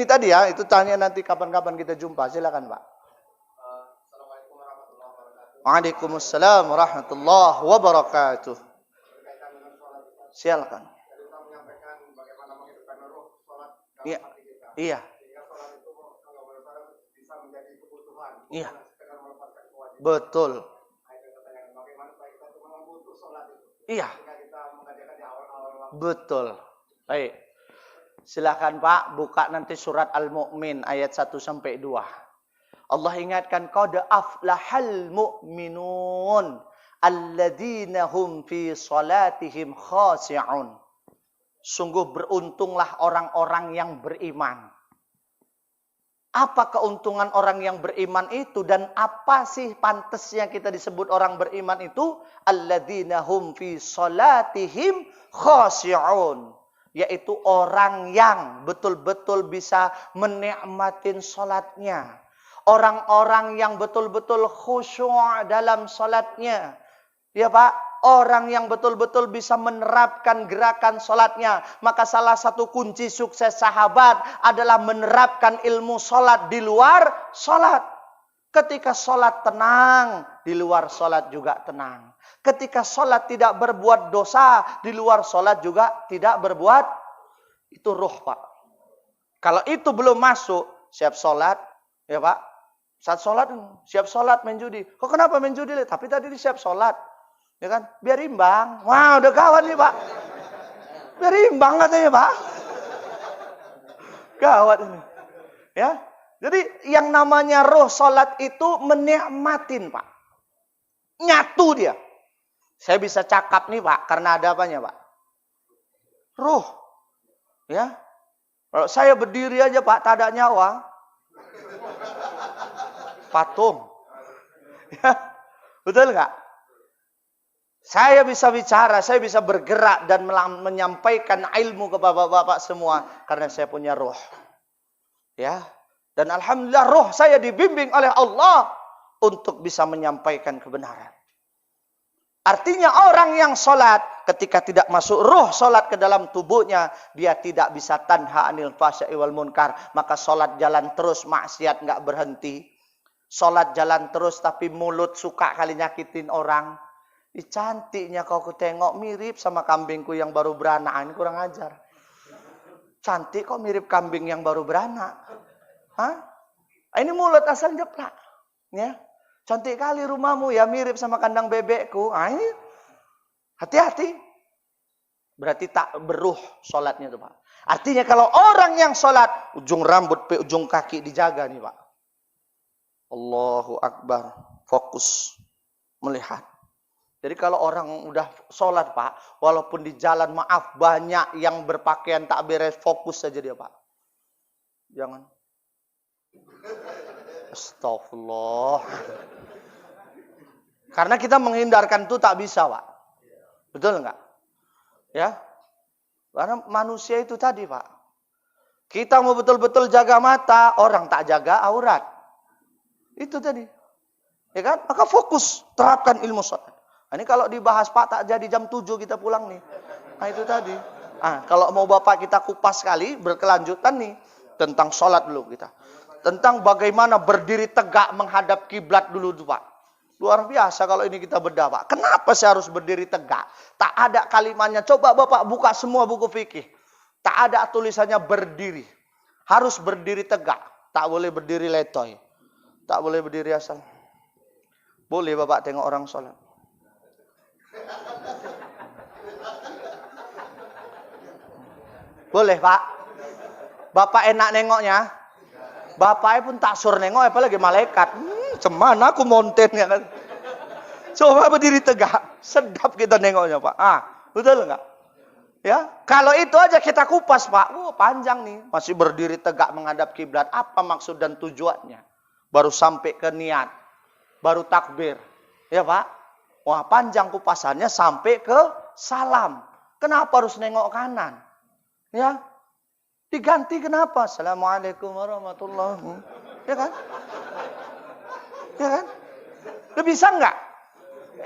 tadi ya, itu tanya nanti kapan-kapan kita jumpa. Silakan Pak. Assalamualaikum warahmatullahi wabarakatuh. Waalaikumsalam warahmatullahi wabarakatuh. Berkaitan dengan sholat kita. Silakan. Jadi kita menyampaikan bagaimana menghidupkan ruh sholat dalam Iya. hati kita. Iya. Sehingga sholat itu kalau menurut saya bisa menjadi kebutuhan. Iya. Bukan sekedar melepaskan kewajiban. Betul. Nah, itu pertanyaan bagaimana supaya kita cuma membutuh sholat itu. Iya. Ketika kita mengajarkan di awal-awal waktu. Betul. Baik. Silakan Pak, buka nanti surat Al-Mu'min ayat 1 sampai 2. Allah ingatkan qad aflahal mu'minun alladzina hum fi salatihim khashi'un. Sungguh beruntunglah orang-orang yang beriman. Apa keuntungan orang yang beriman itu dan apa sih pantasnya kita disebut orang beriman itu? Alladzina hum fi salatihim khashi'un. Yaitu orang yang betul-betul bisa menikmatin salatnya. Orang-orang yang betul-betul khusyuk dalam salatnya. Ya Pak, orang yang betul-betul bisa menerapkan gerakan salatnya. Maka salah satu kunci sukses sahabat adalah menerapkan ilmu salat di luar salat. Ketika salat tenang, di luar salat juga tenang. Ketika salat tidak berbuat dosa, di luar salat juga tidak berbuat. Itu ruh Pak. Kalau itu belum masuk, siap salat, ya Pak. Saat salat, siap salat main judi. Kok kenapa main judi? Tapi tadi siap salat. Ya kan? Biar imbang. Wah, udah kawan nih Pak. Biar imbang katanya Pak. Gawat ini. Ya. Jadi yang namanya roh salat itu menikmatin Pak. Nyatu dia. Saya bisa cakap nih Pak, karena ada apanya Pak? Ruh. Ya. Kalau saya berdiri aja Pak, tak ada nyawa. Patung. Ya. Betul nggak? Saya bisa bicara, saya bisa bergerak dan menyampaikan ilmu kepada bapak-bapak semua karena saya punya roh. Ya. Dan alhamdulillah roh saya dibimbing oleh Allah untuk bisa menyampaikan kebenaran. Artinya orang yang sholat ketika tidak masuk roh sholat ke dalam tubuhnya, dia tidak bisa tanha anil fahsya'i wal munkar. Maka sholat jalan terus, maksiat nggak berhenti. Sholat jalan terus tapi mulut suka kali nyakitin orang. Cantiknya kau kutengok mirip sama kambingku yang baru beranak. Ini kurang ajar. Cantik kok mirip kambing yang baru beranak. Hah? Ini mulut asal jeplak. Ya. Cantik kali rumahmu ya mirip sama kandang bebekku. Ini hati-hati. Berarti tak beruh sholatnya tuh Pak. Artinya kalau orang yang sholat ujung rambut pe ujung kaki dijaga nih Pak. Allahu Akbar. Fokus melihat. Jadi kalau orang udah sholat Pak, walaupun di jalan maaf banyak yang berpakaian tak beres, fokus saja dia Pak. Jangan. Astagfirullah. Karena kita menghindarkan itu tak bisa Pak. Betul enggak? Ya. Karena manusia itu tadi Pak. Kita mau betul-betul jaga mata, orang tak jaga aurat. Itu tadi. Ya kan? Maka fokus, terapkan ilmu sholat. Nah, ini kalau dibahas Pak tak jadi jam 7 kita pulang nih. Nah itu tadi. Kalau mau Bapak kita kupas sekali, berkelanjutan nih. Tentang sholat dulu kita. Tentang bagaimana berdiri tegak menghadap kiblat dulu Pak. Luar biasa kalau ini kita bedah Pak. Kenapa saya harus berdiri tegak? Tak ada kalimatnya. Coba Bapak buka semua buku fikih. Tak ada tulisannya berdiri. Harus berdiri tegak. Tak boleh berdiri letoy. Tak boleh berdiri asal. Boleh Bapak tengok orang sholat. Boleh Pak. Bapak enak nengoknya. Bapaknya pun tak sur nengok, apalagi malaikat. Cemana aku monten ya kan. Coba berdiri tegak. Sedap kita nengoknya Pak. Betul enggak? Ya, kalau itu aja kita kupas Pak. Panjang nih. Masih berdiri tegak menghadap kiblat. Apa maksud dan tujuannya? Baru sampai ke niat. Baru takbir. Ya Pak. Wah panjang kupasannya sampai ke salam. Kenapa harus nengok kanan? Ya. Diganti kenapa? Assalamualaikum warahmatullahi wabarakatuh. Ya kan? Ya kan? Bisa enggak?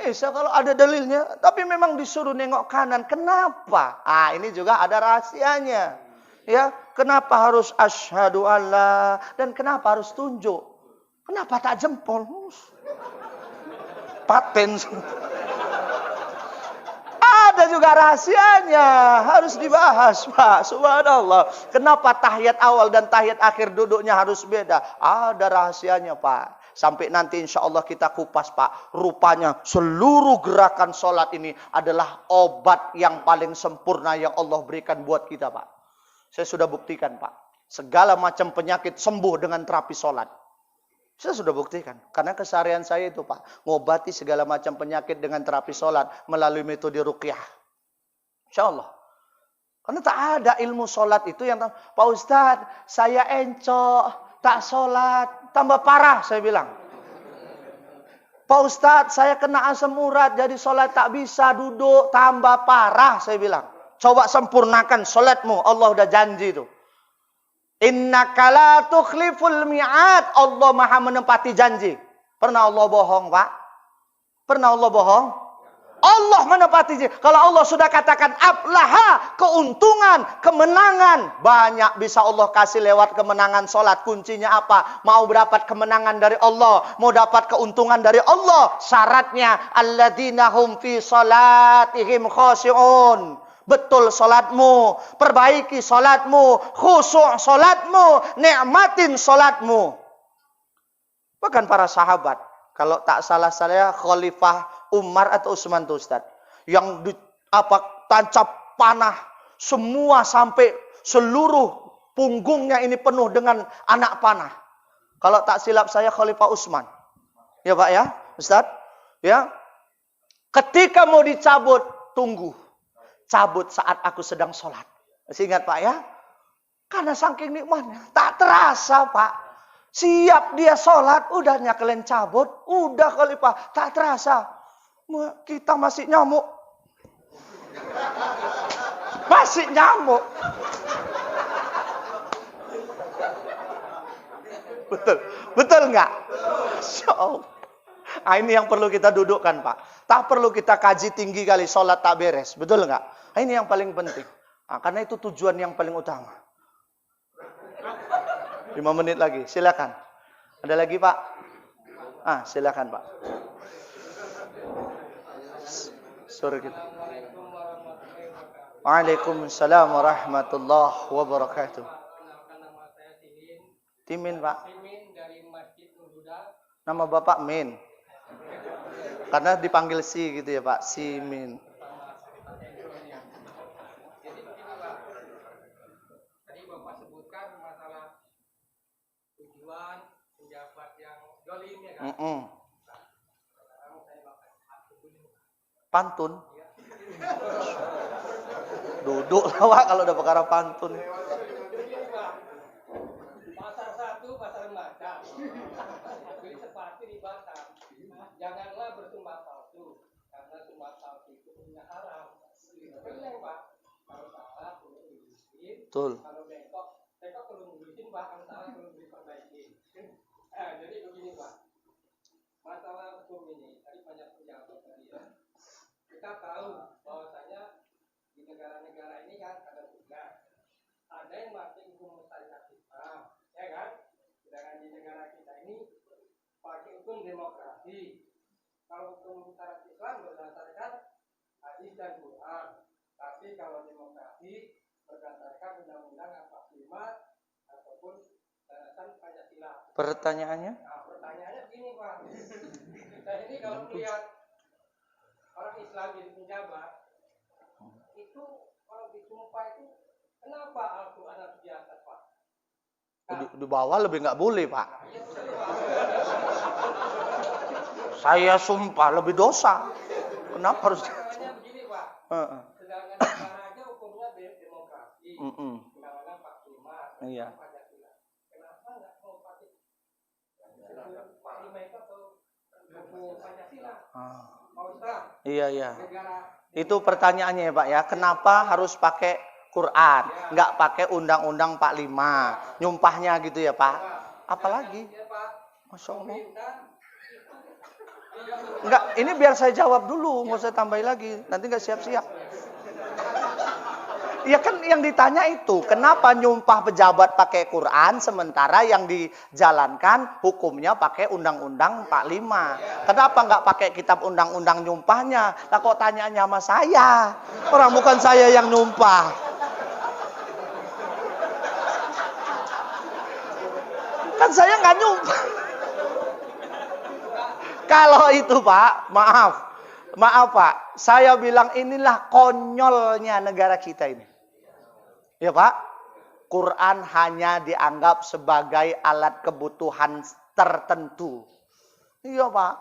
Bisa kalau ada dalilnya. Tapi memang disuruh nengok kanan. Kenapa? Ini juga ada rahasianya. Ya, kenapa harus asyhadu alla dan kenapa harus tunjuk? Kenapa tak jempol? Paten. Ada juga rahasianya, harus dibahas, Pak. Subhanallah. Kenapa tahiyat awal dan tahiyat akhir duduknya harus beda? Ada rahasianya, Pak. Sampai nanti insya Allah kita kupas, Pak. Rupanya seluruh gerakan sholat ini adalah obat yang paling sempurna yang Allah berikan buat kita, Pak. Saya sudah buktikan, Pak. Segala macam penyakit sembuh dengan terapi sholat. Saya sudah buktikan. Karena keseharian saya itu, Pak. Ngobati segala macam penyakit dengan terapi sholat melalui metode ruqyah. Insya Allah. Karena tak ada ilmu sholat itu yang, Pak Ustadz, saya encok, tak sholat, tambah parah, saya bilang. Pak Ustadz, saya kena asam urat, jadi sholat tak bisa duduk, tambah parah, saya bilang. Coba sempurnakan sholatmu, Allah udah janji itu. Innaka la tukhliful mi'ad. Allah maha menepati janji. Pernah Allah bohong, Pak? Pernah Allah bohong? Allah menepati janji. Kalau Allah sudah katakan aflaha, keuntungan, kemenangan, banyak bisa Allah kasih lewat kemenangan sholat. Kuncinya apa? Mau dapat kemenangan dari Allah, mau dapat keuntungan dari Allah, syaratnya alladzina hum fi sholatihim khashi'un. Betul solatmu, perbaiki solatmu, khusyuk solatmu, nikmatin solatmu. Bahkan para sahabat, kalau tak salah saya Khalifah Umar atau Utsman tuh Ustaz, yang tancap panah semua sampai seluruh punggungnya ini penuh dengan anak panah. Kalau tak silap saya Khalifah Utsman. Ya Pak ya, Ustaz? Ya. Ketika mau dicabut, tunggu. Cabut saat aku sedang sholat. Masih ingat Pak ya? Karena saking nikmatnya. Tak terasa Pak. Siap dia sholat. Udahnya kalian cabut. Udah Khalifah. Tak terasa. Kita masih nyamuk. Masih nyamuk. Betul. Betul nggak? Masya Allah. Nah, ini yang perlu kita dudukkan Pak. Tak perlu kita kaji tinggi kali sholat tak beres. Betul nggak? Nah, ini yang paling penting. Nah, karena itu tujuan yang paling utama. 5 menit lagi. Silakan. Ada lagi Pak? Silakan Pak. Suruh kita. Waalaikumsalam warahmatullahi wabarakatuh. Timin Pak. Nama Bapak Min. Karena dipanggil Si gitu ya Pak. Si Min. Tadi Bapak sebutkan masalah tujuan penjabat yang zalim ya kan. Sekarang saya bakal Pantun. Duduk lah Pak kalau udah perkara pantun. Pasar 1 pasar Batam. Beli sepatu di Batam. Janganlah bersumpah palsu karena sumpah palsu itu punya haram. Benar Pak. Kalau salah perlu diberesin. Betul. Kalau bengkok perlu diberesin Pak. Kalau salah perlu diperbaikin. Jadi begini Pak. Masalah hukum ini tadi banyak penjawab tadi ya. Kita tahu bahwasanya di negara-negara ini kan ada tugas. Ada yang pakai hukum syariat Islam, ya kan? Sedangkan di negara kita ini pakai hukum demokrasi. Kalau hukum syariat Islam berdasarkan hadis dan Quran. Tapi kalau demokrasi berdasarkan Undang-Undang 45 ataupun berdasarkan Pancasila. Pertanyaannya? Nah, pertanyaannya gini Pak. Kita ini kalau melihat orang Islam jadi penjabat, itu kalau disumpah itu kenapa Al-Quran harus di atas Pak? Di bawah lebih nggak boleh Pak. Nah, iya betul Pak. Saya sumpah lebih dosa. Kenapa harus? Makanya begini Pak. Sedangkan negara aja hukumnya demokrasi. Undang-Undang 45. Iya. Pancasila. Kenapa nggak mau pakai 45 itu atau hukum Pancasila? Mau Islam? Iya. Negara Itu pertanyaannya ya Pak ya. Kenapa harus pakai Quran? Nggak pakai Undang-Undang 45. Nyumpahnya gitu ya Pak. Apalagi? ya Pak. Masya Allah. Pemerintah Enggak, ini biar saya jawab dulu. Nggak usah tambahin lagi. Nanti nggak siap-siap. Ya kan yang ditanya itu, kenapa nyumpah pejabat pakai Quran sementara yang dijalankan hukumnya pakai Undang-Undang 45. Kenapa nggak pakai kitab undang-undang nyumpahnya? Lah kok tanyanya sama saya? Orang bukan saya yang nyumpah. Kan saya nggak nyumpah. Kalau itu Pak, maaf Pak, saya bilang inilah konyolnya negara kita ini. Ya Pak, Quran hanya dianggap sebagai alat kebutuhan tertentu. Iya Pak.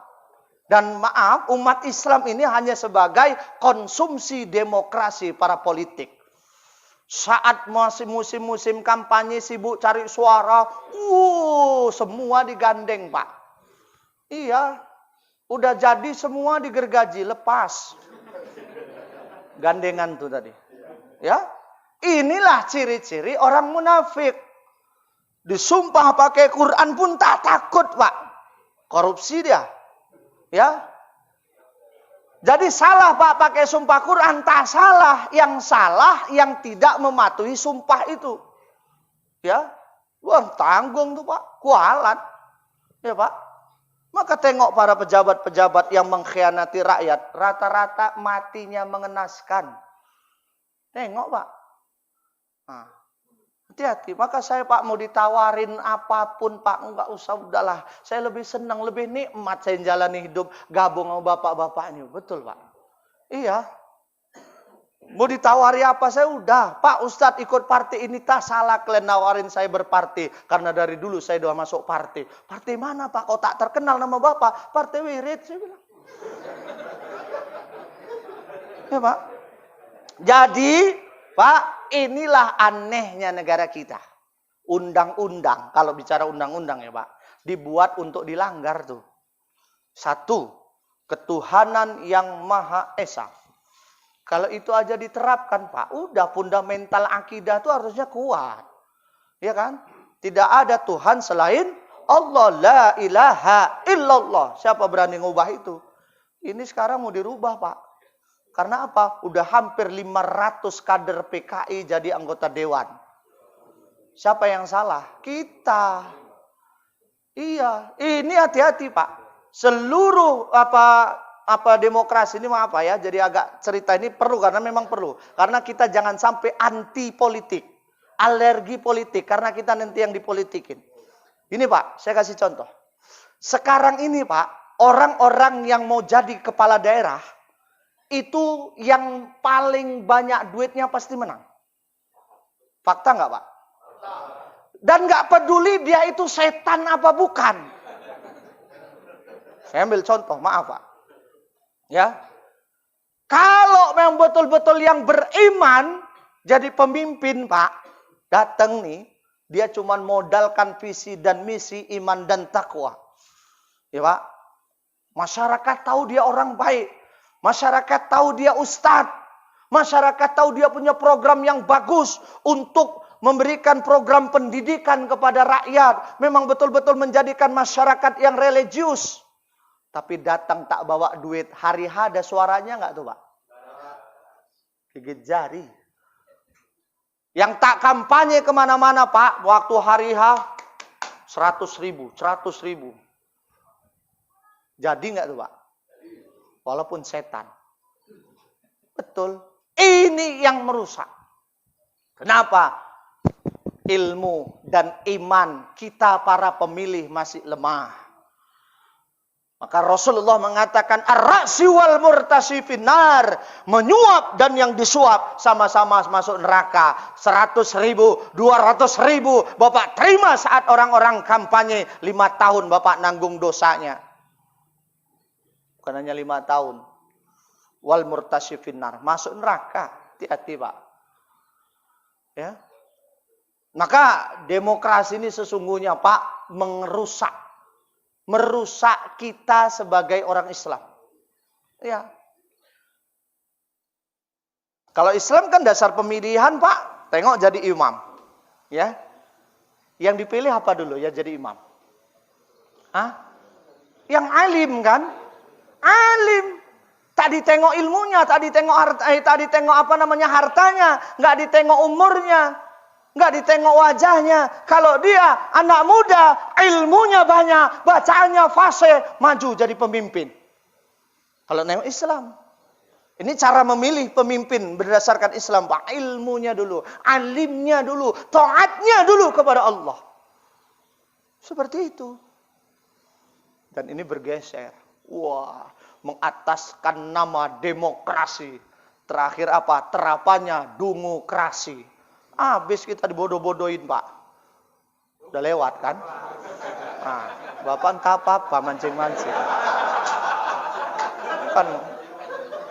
Dan maaf, umat Islam ini hanya sebagai konsumsi demokrasi para politik. Saat masih musim-musim kampanye sibuk cari suara, semua digandeng Pak. Iya, udah jadi semua digergaji, lepas. Gandengan tuh tadi. Ya. Inilah ciri-ciri orang munafik. Disumpah pakai Quran pun tak takut, Pak. Korupsi dia. Ya. Jadi salah, Pak, pakai sumpah Quran. Tak salah. Yang salah yang tidak mematuhi sumpah itu. Ya. Wah, tanggung tuh, Pak. Kualat. Ya, Pak. Maka tengok para pejabat-pejabat yang mengkhianati rakyat. Rata-rata matinya mengenaskan. Tengok, Pak. Nah, hati-hati. Maka saya Pak mau ditawarin apapun Pak, enggak usah, udahlah. Saya lebih senang, lebih nikmat saya jalani hidup gabung sama bapak-bapak ini. Betul Pak. Iya. Mau ditawari apa saya udah. Pak Ustadz ikut partai ini tak salah kalian nawarin saya berpartai. Karena dari dulu saya udah masuk partai. Partai mana Pak? Kok tak terkenal nama Bapak? Partai Wirid saya bilang. Ya Pak. Jadi Pak, inilah anehnya negara kita. Undang-undang, kalau bicara undang-undang ya Pak, dibuat untuk dilanggar tuh. Satu, ketuhanan yang Maha Esa. Kalau itu aja diterapkan Pak, udah fundamental akidah tuh harusnya kuat. Ya kan? Tidak ada Tuhan selain Allah, la ilaha illallah. Siapa berani ngubah itu? Ini sekarang mau dirubah Pak. Karena apa? Udah hampir 500 kader PKI jadi anggota dewan. Siapa yang salah? Kita. Iya, ini hati-hati Pak. Seluruh demokrasi ini apa ya? Jadi agak cerita ini perlu karena memang perlu. Karena kita jangan sampai anti politik, alergi politik karena kita nanti yang dipolitikin. Ini Pak, saya kasih contoh. Sekarang ini Pak, orang-orang yang mau jadi kepala daerah itu yang paling banyak duitnya pasti menang. Fakta nggak Pak? Dan nggak peduli dia itu setan apa bukan. Saya ambil contoh, maaf Pak. Ya, kalau memang betul-betul yang beriman jadi pemimpin Pak, datang nih, dia cuma modalkan visi dan misi iman dan takwa. Ya Pak, masyarakat tahu dia orang baik. Masyarakat tahu dia ustadz. Masyarakat tahu dia punya program yang bagus untuk memberikan program pendidikan kepada rakyat. Memang betul-betul menjadikan masyarakat yang religius. Tapi datang tak bawa duit. Hari H ada suaranya nggak tuh Pak? Gigit jari. Yang tak kampanye kemana-mana Pak. Waktu hari H 100.000. Jadi nggak tuh Pak? Walaupun setan. Betul. Ini yang merusak. Kenapa? Ilmu dan iman kita para pemilih masih lemah. Maka Rasulullah mengatakan ar-ra'si wal murtasi finnar. Menyuap dan yang disuap sama-sama masuk neraka. 100.000, 200.000. Bapak terima saat orang-orang kampanye 5 tahun Bapak nanggung dosanya. Bukan hanya 5 tahun. Wal murtasi finnar. Masuk neraka. Hati-hati Pak. Ya. Maka demokrasi ini sesungguhnya Pak merusak kita sebagai orang Islam. Ya. Kalau Islam kan dasar pemilihan Pak, tengok jadi imam. Ya. Yang dipilih apa dulu ya jadi imam? Hah? Yang alim kan? Alim. Tak ditengok ilmunya, tak ditengok hartanya, nggak ditengok umurnya, nggak ditengok wajahnya. Kalau dia anak muda, ilmunya banyak, bacaannya fasih, maju jadi pemimpin. Kalau nengok Islam, ini cara memilih pemimpin berdasarkan Islam, Pak. Ilmunya dulu, alimnya dulu, taatnya dulu kepada Allah. Seperti itu. Dan ini bergeser. Wah, mengataskan nama demokrasi. Terakhir apa? Terapannya demokrasi. Habis kita dibodoh-bodohin, Pak. Udah lewat kan? Nah, Bapak entah apa-apa mancing-mancing. Kan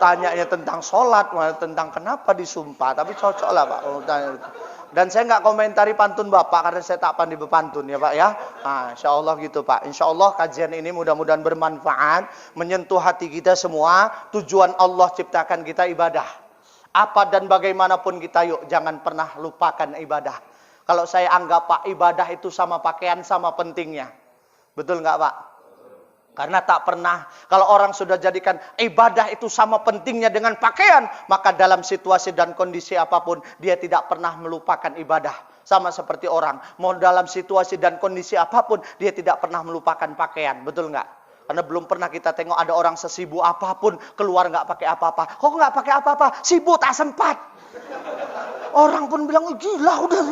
tanyanya tentang sholat, tentang kenapa disumpah. Tapi cocok lah, Pak. Dan saya nggak komentari pantun Bapak karena saya tak pandai berpantun ya Pak ya. Nah, insya Allah gitu Pak. Insya Allah kajian ini mudah-mudahan bermanfaat, menyentuh hati kita semua. Tujuan Allah ciptakan kita ibadah. Apa dan bagaimanapun kita yuk jangan pernah lupakan ibadah. Kalau saya anggap Pak ibadah itu sama pakaian sama pentingnya. Betul nggak Pak? Karena tak pernah, kalau orang sudah jadikan ibadah itu sama pentingnya dengan pakaian, maka dalam situasi dan kondisi apapun, dia tidak pernah melupakan ibadah. Sama seperti orang, mau dalam situasi dan kondisi apapun, dia tidak pernah melupakan pakaian. Betul nggak? Karena belum pernah kita tengok ada orang sesibuk apapun, keluar nggak pakai apa-apa. Kok nggak pakai apa-apa? Sibuk tak sempat. Orang pun bilang, gila udah.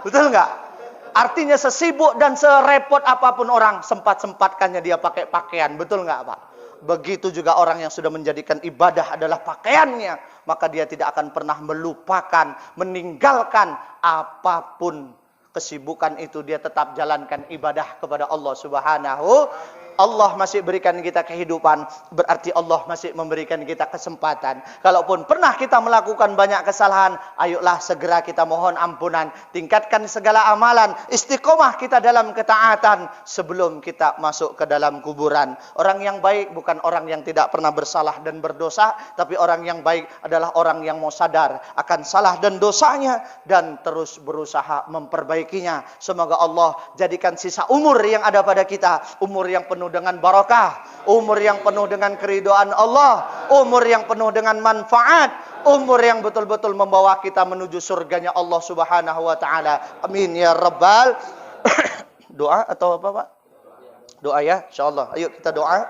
Betul nggak? Artinya sesibuk dan serepot apapun orang, sempat-sempatkannya dia pakai pakaian. Betul nggak Pak? Begitu juga orang yang sudah menjadikan ibadah adalah pakaiannya. Maka dia tidak akan pernah melupakan, meninggalkan apapun kesibukan itu. Dia tetap jalankan ibadah kepada Allah Subhanahu. Allah masih berikan kita kehidupan, berarti Allah masih memberikan kita kesempatan. Kalaupun pernah kita melakukan banyak kesalahan, ayolah segera kita mohon ampunan. Tingkatkan segala amalan, istiqomah kita dalam ketaatan sebelum kita masuk ke dalam kuburan. Orang yang baik bukan orang yang tidak pernah bersalah dan berdosa, tapi orang yang baik adalah orang yang mau sadar akan salah dan dosanya dan terus berusaha memperbaikinya. Semoga Allah jadikan sisa umur yang ada pada kita, umur yang penuh dengan barakah, umur yang penuh dengan keridhaan Allah, umur yang penuh dengan manfaat, umur yang betul-betul membawa kita menuju surganya Allah Subhanahu wa taala. Amin ya rabbal. Doa atau apa Pak? Doa ya, insyaallah. Ayo kita doa.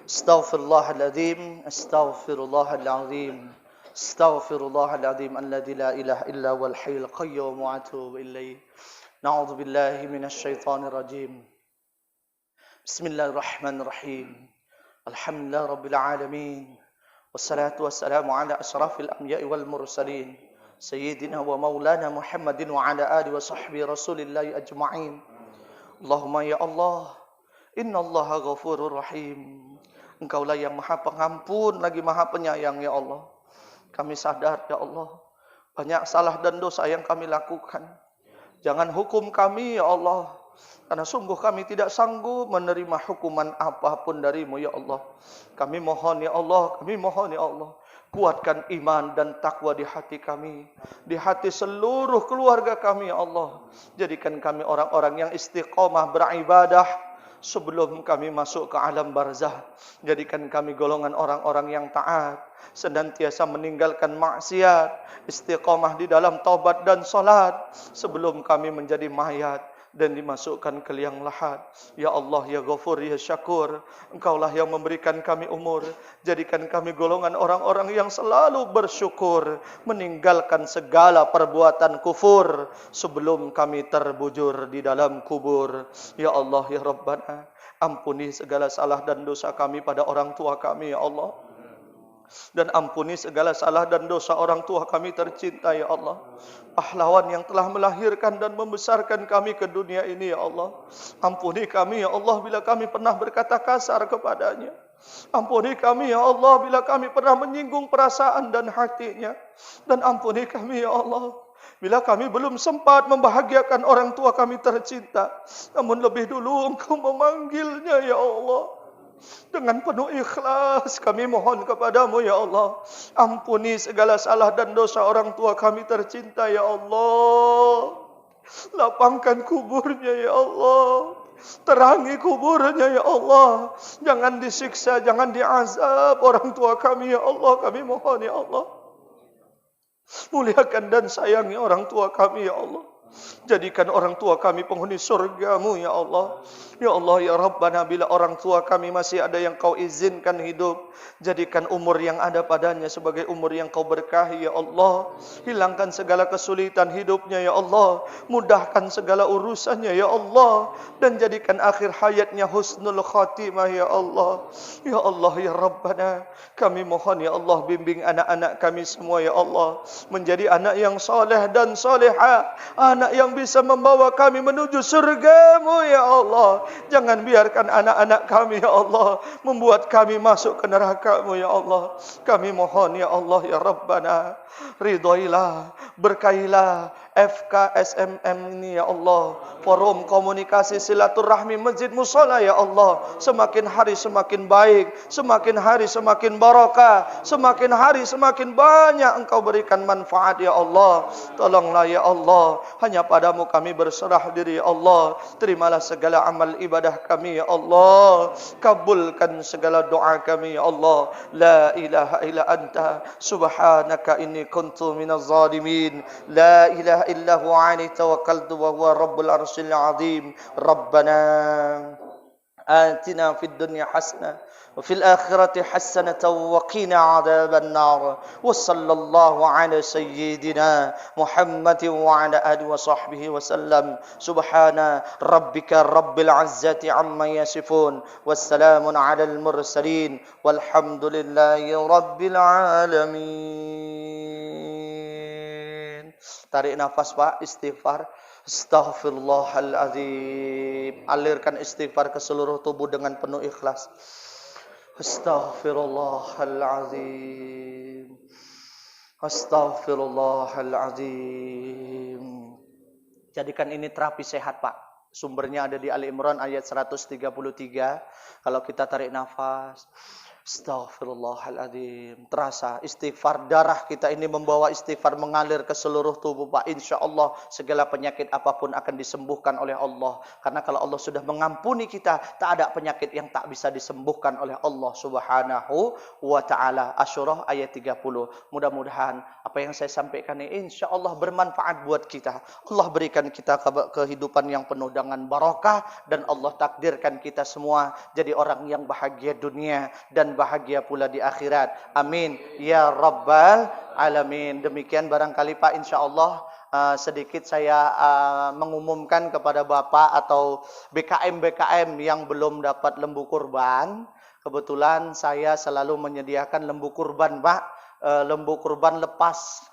Astaghfirullahaladzim, astaghfirullahaladzim, astaghfirullahaladzim alladzi la ilaha illa wal hayyul qayyum wa atubu ilaih. Na'udzubillahi minasyaitonir rajim. Bismillahirrahmanirrahim. Alhamdulillah rabbil alamin. Wassalatu wassalamu ala asyrafil anbiya'i wal mursalin. Sayyidina wa maulana Muhammadin wa ala alihi wa sahbihi rasulillahi ajma'in. Allahumma ya Allah, innallaha ghafurur rahim. Engkaulah yang maha pengampun lagi maha penyayang ya Allah. Kami sadar ya Allah, banyak salah dan dosa yang kami lakukan. Jangan hukum kami ya Allah, karena sungguh kami tidak sanggup menerima hukuman apapun darimu ya Allah. Kami mohon ya Allah, kami mohon ya Allah, kuatkan iman dan takwa di hati kami, di hati seluruh keluarga kami ya Allah. Jadikan kami orang-orang yang istiqomah beribadah sebelum kami masuk ke alam barzah. Jadikan kami golongan orang-orang yang taat, senantiasa meninggalkan maksiat, istiqomah di dalam taubat dan salat sebelum kami menjadi mayat dan dimasukkan ke liang lahat. Ya Allah, ya Ghafur, ya Syakur, Engkaulah yang memberikan kami umur. Jadikan kami golongan orang-orang yang selalu bersyukur, meninggalkan segala perbuatan kufur sebelum kami terbujur di dalam kubur. Ya Allah, ya Rabbana, ampuni segala salah dan dosa kami pada orang tua kami ya Allah. Dan ampuni segala salah dan dosa orang tua kami tercinta ya Allah. Pahlawan yang telah melahirkan dan membesarkan kami ke dunia ini ya Allah. Ampuni kami ya Allah bila kami pernah berkata kasar kepadanya. Ampuni kami ya Allah bila kami pernah menyinggung perasaan dan hatinya. Dan ampuni kami ya Allah bila kami belum sempat membahagiakan orang tua kami tercinta. Namun lebih dulu Engkau memanggilnya ya Allah. Dengan penuh ikhlas kami mohon kepadamu ya Allah. Ampuni segala salah dan dosa orang tua kami tercinta ya Allah. Lapangkan kuburnya ya Allah. Terangi kuburnya ya Allah. Jangan disiksa, jangan diazab orang tua kami ya Allah. Kami mohon ya Allah. Muliakan dan sayangi orang tua kami ya Allah. Jadikan orang tua kami penghuni surga-Mu ya Allah. Ya Allah ya Rabbana, bila orang tua kami masih ada yang Kau izinkan hidup, jadikan umur yang ada padanya sebagai umur yang Kau berkahi ya Allah. Hilangkan segala kesulitan hidupnya ya Allah. Mudahkan segala urusannya ya Allah. Dan jadikan akhir hayatnya husnul khatimah ya Allah. Ya Allah ya Rabbana, kami mohon ya Allah, bimbing anak-anak kami semua ya Allah, menjadi anak yang soleh dan soleha, anak yang bisa membawa kami menuju surga-Mu ya Allah. Jangan biarkan anak-anak kami ya Allah membuat kami masuk ke neraka-Mu ya Allah. Kami mohon ya Allah ya Rabbana, ridhoilah, berkailah FKSMM ini ya Allah, forum komunikasi silaturahmi Masjid Mushola ya Allah. Semakin hari semakin baik, semakin hari semakin barakah, semakin hari semakin banyak Engkau berikan manfaat ya Allah. Tolonglah ya Allah, hanya padamu kami berserah diri ya Allah. Terimalah segala amal ibadah kami ya Allah. Kabulkan segala doa kami ya Allah. La ilaha illa anta subhanaka inni kuntu minaz zalimin. La ilaha illa huwa alayhi tawakkaltu wa huwa rabbul arsyil azim. Rabbana atina fid dunya hasanah wa fil akhirati hasanah wa qina adzaban nar. Wa sallallahu ala sayyidina Muhammadin wa ala alihi wa sahbihi wa sallam. Subhana rabbika rabbil izzati amma yasifun. Wassalamun ala al mursalin walhamdulillahi rabbil alamin. Tarik nafas Pak, istighfar. Astaghfirullahaladzim. Alirkan istighfar ke seluruh tubuh dengan penuh ikhlas. Astaghfirullahaladzim. Astaghfirullahaladzim. Jadikan ini terapi sehat Pak. Sumbernya ada di Ali Imran ayat 133. Kalau kita tarik nafas, astaghfirullahaladzim, terasa istighfar, darah kita ini membawa istighfar mengalir ke seluruh tubuh Pak. Insya Allah segala penyakit apapun akan disembuhkan oleh Allah. Karena kalau Allah sudah mengampuni kita, tak ada penyakit yang tak bisa disembuhkan oleh Allah Subhanahu wa ta'ala. Asyurah ayat 30. Mudah-mudahan apa yang saya sampaikan ini insya Allah bermanfaat buat kita. Allah berikan kita kehidupan yang penuh dengan barakah, dan Allah takdirkan kita semua jadi orang yang bahagia dunia dan bahagia pula di akhirat. Amin ya rabbal alamin. Demikian barangkali Pak, insyaallah sedikit saya mengumumkan kepada Bapak atau BKM yang belum dapat lembu kurban. Kebetulan saya selalu menyediakan lembu kurban Pak, lembu kurban lepas